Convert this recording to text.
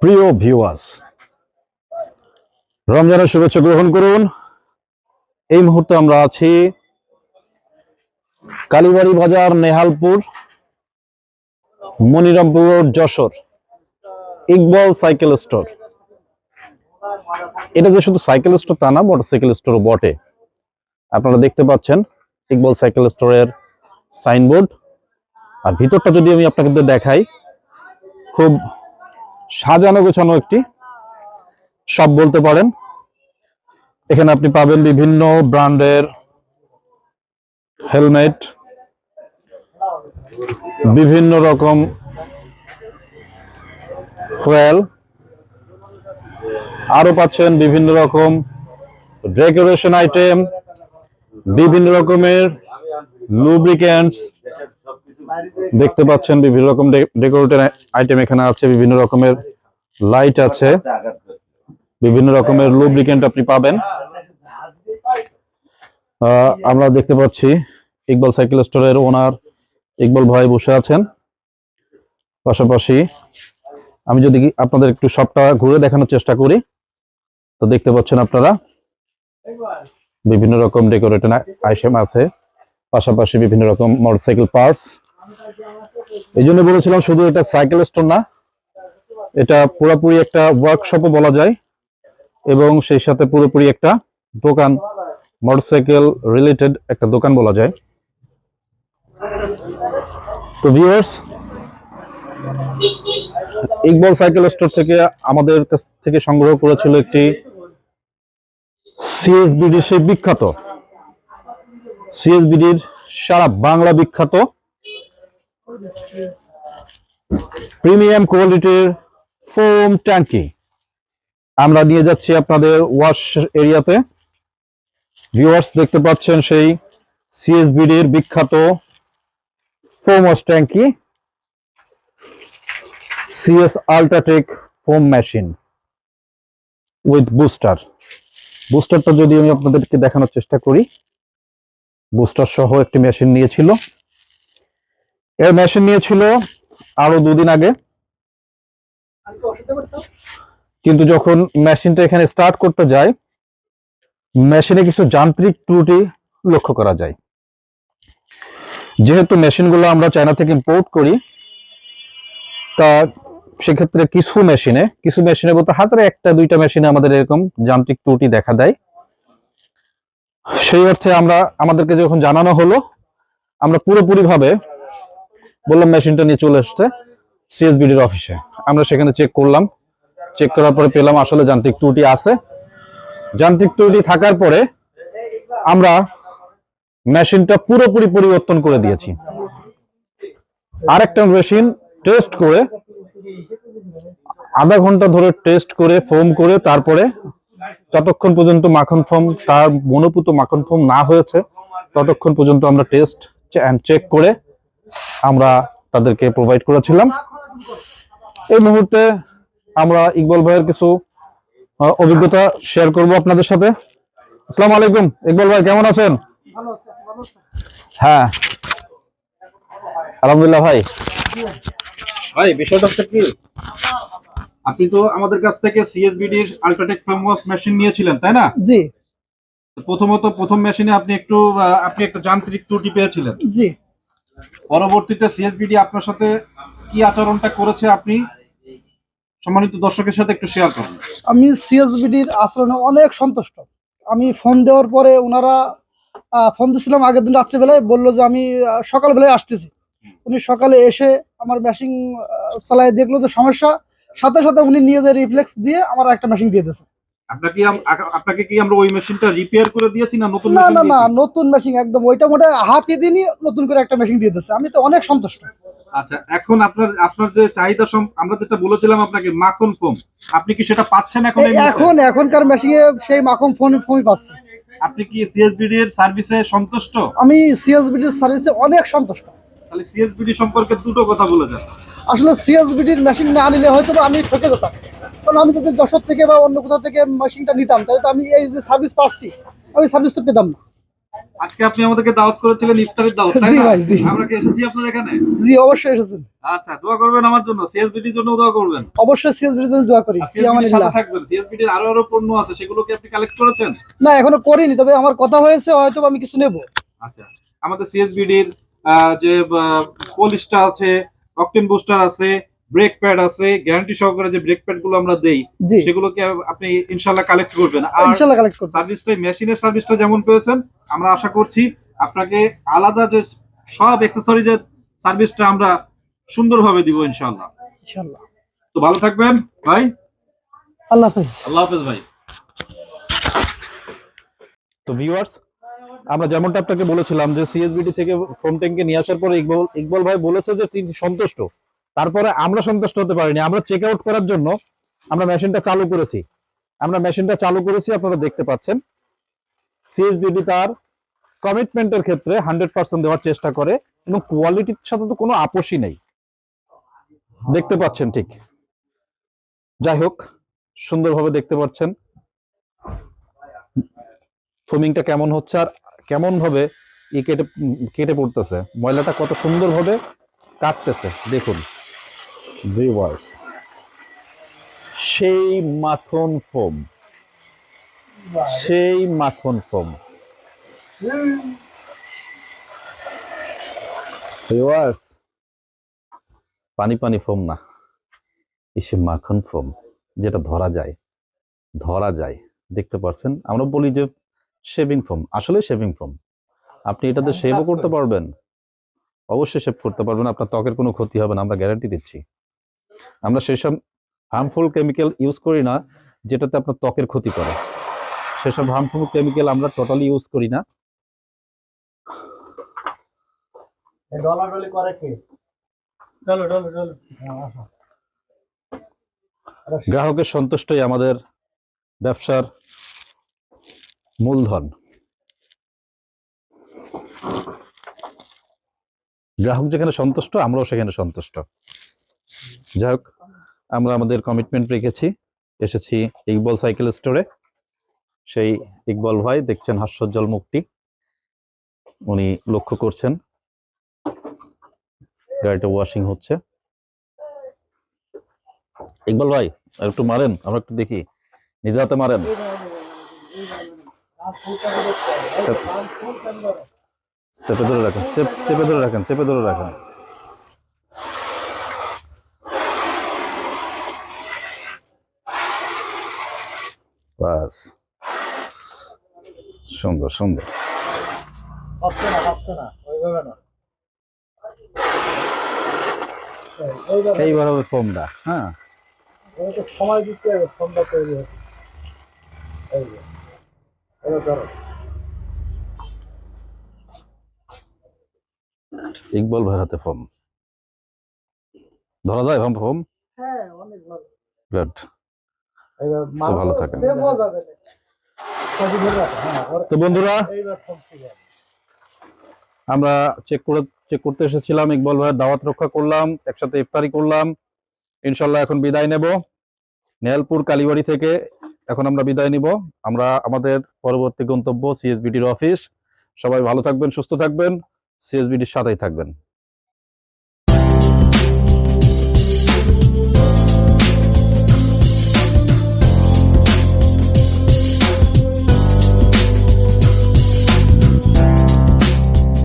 প্রিয় ভিউয়ার্স, রমজানের শুভেচ্ছা গ্রহণ করুন। এই মুহূর্তে আমরা আছি কালীবাড়ি বাজার, Nehalpur, Monirampur road, Jessore, Iqbal cycle store. এটা যে শুধু সাইকেল স্টোর তা না, মোটরসাইকেল স্টোরও বটে। আপনারা দেখতে পাচ্ছেন ইকবাল সাইকেল স্টোরের সাইনবোর্ড। আর ভিতরটা যদি আমি আপনাকে দেখাই, খুব সাজানো গোছানো একটি শপ বলতে পারেন। এখানে আপনি পাবেন বিভিন্ন ব্র্যান্ডের হেলমেট, বিভিন্ন রকম ফুয়েল, আরো পাচ্ছেন বিভিন্ন রকম ডেকোরেশন আইটেম, বিভিন্ন রকমের লুব্রিক্যান্টস দেখতে পাচ্ছেন। বিভিন্ন রকম ডেকোরেটর আইটেম এখানে আছে, বিভিন্ন রকমের লাইট আছে, বিভিন্ন রকমের লুব্রিক্যান্ট আপনি পাবেন। আমরা দেখতে পাচ্ছি ইকবাল সাইকেল স্টোরের ওনার ইকবাল ভাই বসে আছেন। পাশাপাশি আমি যদি আপনাদের একটু শপটা ঘুরে দেখানোর চেষ্টা করি, তো দেখতে পাচ্ছেন আপনারা বিভিন্ন রকম ডেকোরেটর আইটেম আছে, পাশাপাশি বিভিন্ন রকম মোটরসাইকেল পার্টস। এই জন্য বলেছিলাম শুধু এটা সাইকেল স্টোর না, এটা পুরোপুরি একটা ওয়ার্কশপও বলা যায়, এবং সেই সাথে পুরোপুরি একটা দোকান, মোটরসাইকেল রিলেটেড একটা দোকান বলা যায়। তো ভিউয়ার্স, ইকবাল সাইকেল স্টোর থেকে আমাদের কাছ থেকে সংগ্রহ করেছিল একটি সিএসবিডি, সেই বিখ্যাত সিএসবিডির সারা বাংলা বিখ্যাত প্রিমিয়াম কোয়ালিটির ফোম ট্যাঙ্কি আমরা নিয়ে যাচ্ছি আপনাদের ওয়াশ এরিয়াতে। ভিউয়ার্স, দেখতে পাচ্ছেন সেই সিএসবিডির বিখ্যাত ফোম ওয়াশ ট্যাঙ্কি, CS UltraTech foam machine with booster. বুস্টারটা যদি আমি আপনাদেরকে দেখানোর চেষ্টা করি, বুস্টার সহ একটি মেশিন নিয়েছিল। এর মেশিন নিয়েছিল আরো 2 দিন আগে, কিন্তু যখন মেশিনটা এখানে স্টার্ট করতে যায়, মেশিনে কিছু যান্ত্রিক ত্রুটি লক্ষ্য করা যায়। যেহেতু মেশিনগুলো আমরা চায়না থেকে ইম্পোর্ট করি, তা সেক্ষেত্রে কিছু মেশিনে বলতে হাজারে 1-2টা মেশিনে আমাদের এরকম যান্ত্রিক ত্রুটি দেখা দেয়। সেই অর্থে আমাদেরকে যখন জানানো হলো, আমরা পুরোপুরি ভাবে বললাম মেশিনটা নিয়ে চলে আসতে সিএসবিডির অফিসে। আমরা সেখানে চেক করলাম, চেক করার পরে পেলাম আসলে যান্ত্রিক ত্রুটি আছে। যান্ত্রিক ত্রুটি থাকার পরে আমরা মেশিনটা পুরোপুরি পরিবর্তন করে দিয়েছি। আরেকটা মেশিন টেস্ট করে, আধা ঘন্টা ধরে টেস্ট করে, ফোম করে, তারপরে যতক্ষণ পর্যন্ত মাখন ফোম, তার মনোপুত মাখন ফোম না হয়েছে, ততক্ষণ পর্যন্ত আমরা টেস্ট এন্ড চেক করে আমরা তাদেরকে প্রোভাইড করেছিলাম। এই মুহূর্তে আমরা ইকবাল ভাইয়ের কিছু অভিজ্ঞতা শেয়ার করব আপনাদের সাথে। আসসালামু আলাইকুম ইকবাল ভাই, কেমন আছেন? হ্যাঁ, আলহামদুলিল্লাহ। ভাই বিষয়টা হচ্ছে কি, আপনি তো আমাদের কাছ থেকে সিএসবিডির আল্ট্রাটেক ফোম ওয়াশ মেশিন নিয়েছিলেন, তাই না? জি। প্রথম মেশিনে আপনি একটা যান্ত্রিক ত্রুটি পেয়েছিলেন। জি। পরবর্তীতে সিএসবিডি আপনার সাথে কি আচরণটা করেছে আপনি সম্মানিত দর্শকের সাথে একটু শেয়ার করুন। আমি সিএসবিডির আচরণে অনেক সন্তুষ্ট। আমি ফোন দেওয়ার পরে ওনারা ফোন দিয়েছিলাম আগের দিন রাত্রিবেলায়, বললো যে আমি সকালবেলায় আসতেছি। উনি সকালে এসে আমার মেশিন চালায় দেখলো যে সমস্যা, সাথে সাথে উনি নিয়ে যে রিফ্লেক্স দিয়ে আমার একটা মেশিন দিয়ে দিয়েছে। আপনাকে কি আমরা ওই মেশিনটা রিপেয়ার করে দিয়েছি না নতুন না মেশিন? না না, নতুন মেশিন একদম, ওইটা মোটা হাতে দিনই নতুন করে একটা মেশিন দিয়ে দিয়েছে। আমি তো অনেক সন্তুষ্ট। আচ্ছা, এখন আপনার যে চাহিদা, আমরা যেটা বলেছিলাম আপনাকে মাখন ফোম, আপনি কি সেটা পাচ্ছেন এখন? এখনকার মেশিনে সেই মাখন ফোমই পাচ্ছি। আপনি কি সিএসবিডি এর সার্ভিসে সন্তুষ্ট? আমি সিএসবিডির সার্ভিসে অনেক সন্তুষ্ট। তাহলে সিএসবিডি সম্পর্কে দুটো কথা বলে যান। আসলে সিএসবিডির মেশিন না নিলে হয়তো আমি ঠকে যেতাম, কারণ আমি যদি যশোর থেকে বা অন্য কোথাও থেকে মেশিনটা নিতাম, তাহলে তো আমি এই যে সার্ভিস পাচ্ছি, আমি সার্ভিস তো পেতাম না। আজকে আপনি আমাদেরকে দাওয়াত করেছিলেন, ইফতারের দাওয়াত, তাই জি না? ভাই, জি। আমরা কি এসেছি আপনার এখানে? জি, অবশ্যই এসেছেন। আচ্ছা, দোয়া করবেন আমার জন্য, সিএসবিটির জন্য দোয়া করবেন। অবশ্যই সিএসবির জন্য দোয়া করি। আর ফি সিএসবিটির সাথে আমানিল্লাহ। থাকবেন। সিএসবিটির আরো পণ্য আছে, সেগুলো কি আপনি কালেক্ট করেছেন? না, এখনো করিনি, তবে আমার কথা হয়েছে, হয়তো আমি কিছু নেব। আচ্ছা, আমাদের সিএসবিডির যে পলিশটা আছে, অকটেন বুস্টার আছে, ব্রেক প্যাড আছে, গ্যারান্টি সহকারে যে ব্রেক প্যাড গুলো আমরা দেই, জি, সেগুলোকে আপনি ইনশাল্লাহ কালেক্ট করবেন। আর ইনশাল্লাহ কালেক্ট করব। সার্ভিসটা, মেশিনের সার্ভিসটা যেমন পেয়েছেন, আমরা আশা করছি আপনাকে আলাদা যে সব অ্যাক্সেসরিজের সার্ভিসটা আমরা সুন্দরভাবে দিব ইনশাল্লাহ। ইনশাল্লাহ। তো ভালো থাকবেন ভাই। আল্লাহ হাফেজ। আল্লাহ হাফেজ ভাই। তো ভিউয়ার্স, আমরা যেমনটা আপনাকে বলেছিলাম যে সিএসবিটি থেকে ফোম ট্যাঙ্কে নিয়ে আসার পরে ইকবাল ভাই বলেছে যে তিনি সন্তুষ্ট। তারপরে আমরা সন্তুষ্ট হতে পারিনি। আমরা চেক আউট করার জন্য আমরা মেশিনটা চালু করেছি। আপনারা দেখতে পাচ্ছেন সিএসবিটি তার কমিটমেন্টের ক্ষেত্রে 100% দেওয়ার চেষ্টা করে এবং কোয়ালিটির সাথে তো কোনো আপোষই নেই, দেখতে পাচ্ছেন ঠিক। যাই হোক, সুন্দরভাবে দেখতে পাচ্ছেন ফোমিংটা কেমন হচ্ছে আর কেমন ভাবে কেটে কেটে পড়তেছে, ময়লাটা কত সুন্দরভাবে কাটতেছে দেখুন ভিউয়ার্স। সেই মাখন ফোম, সেই মাখন ফোম ভিউয়ার্স, পানি পানি ফোম না, সে মাখন ফোম, যেটা ধরা যায়। দেখতে পাচ্ছেন, আমরা বলি যে শেভিং ফোম, আসলে শেভিং ফোম। আপনি এটাতে শেভও করতে পারবেন, অবশ্যই শেভ করতে পারবেন, আপনার ত্বকের কোনো ক্ষতি হবে না, আমরা গ্যারান্টি দিচ্ছি। আমরা সেসব হার্মফুল কেমিক্যাল ইউজ করি না যেটাতে আপনার ত্বকের ক্ষতি করে, সেসব হার্মফুল কেমিক্যাল আমরা টোটালি ইউজ করি না। গ্রাহকের সন্তুষ্টই আমাদের ব্যবসার মূলধন। গ্রাহক যেখানে সন্তুষ্ট, আমরাও সেখানে সন্তুষ্ট। যাই হোক, আমরা আমাদের কমিটমেন্ট রেখেছি, এসেছি ইকবাল সাইকেল স্টোরে। সেই ইকবাল ভাই দেখছেন হাস্যোজ্জ্বল মুখটি, উনি লক্ষ্য করছেন গাড়িটা ওয়াশিং হচ্ছে। ইকবাল ভাই আর একটু মারেন, আমরা একটু দেখি, নিজে হাতে মারেন। চেপে ধরে রাখেন, চেপে ধরে রাখেন, চেপে ধরে রাখেন। বাস, সুন্দর সুন্দর। এইবার হবে ফোমটা, হ্যাঁ সময় দিতে হবে ফোনটা তৈরি হতে। ইকবাল ভাইয়ের হাতে ফোম ধরা যায়। ফোম হ্যাঁ, অনেক ভালো। গুড, তো ভালো থাকেন। তো বন্ধুরা, আমরা চেক করতে এসেছিলাম, ইকবাল ভাইয়ের দাওয়াত রক্ষা করলাম, একসাথে ইফতারি করলাম। ইনশাল্লাহ এখন বিদায় নেব নেহালপুর কালীবাড়ি থেকে। এখন আমরা বিদায় নিব, আমরা আমাদের পরবর্তী গন্তব্য সিএসবিটির অফিস। সবাই ভালো থাকবেন, সুস্থ থাকবেন, সিএসবিটির সাথেই থাকবেন।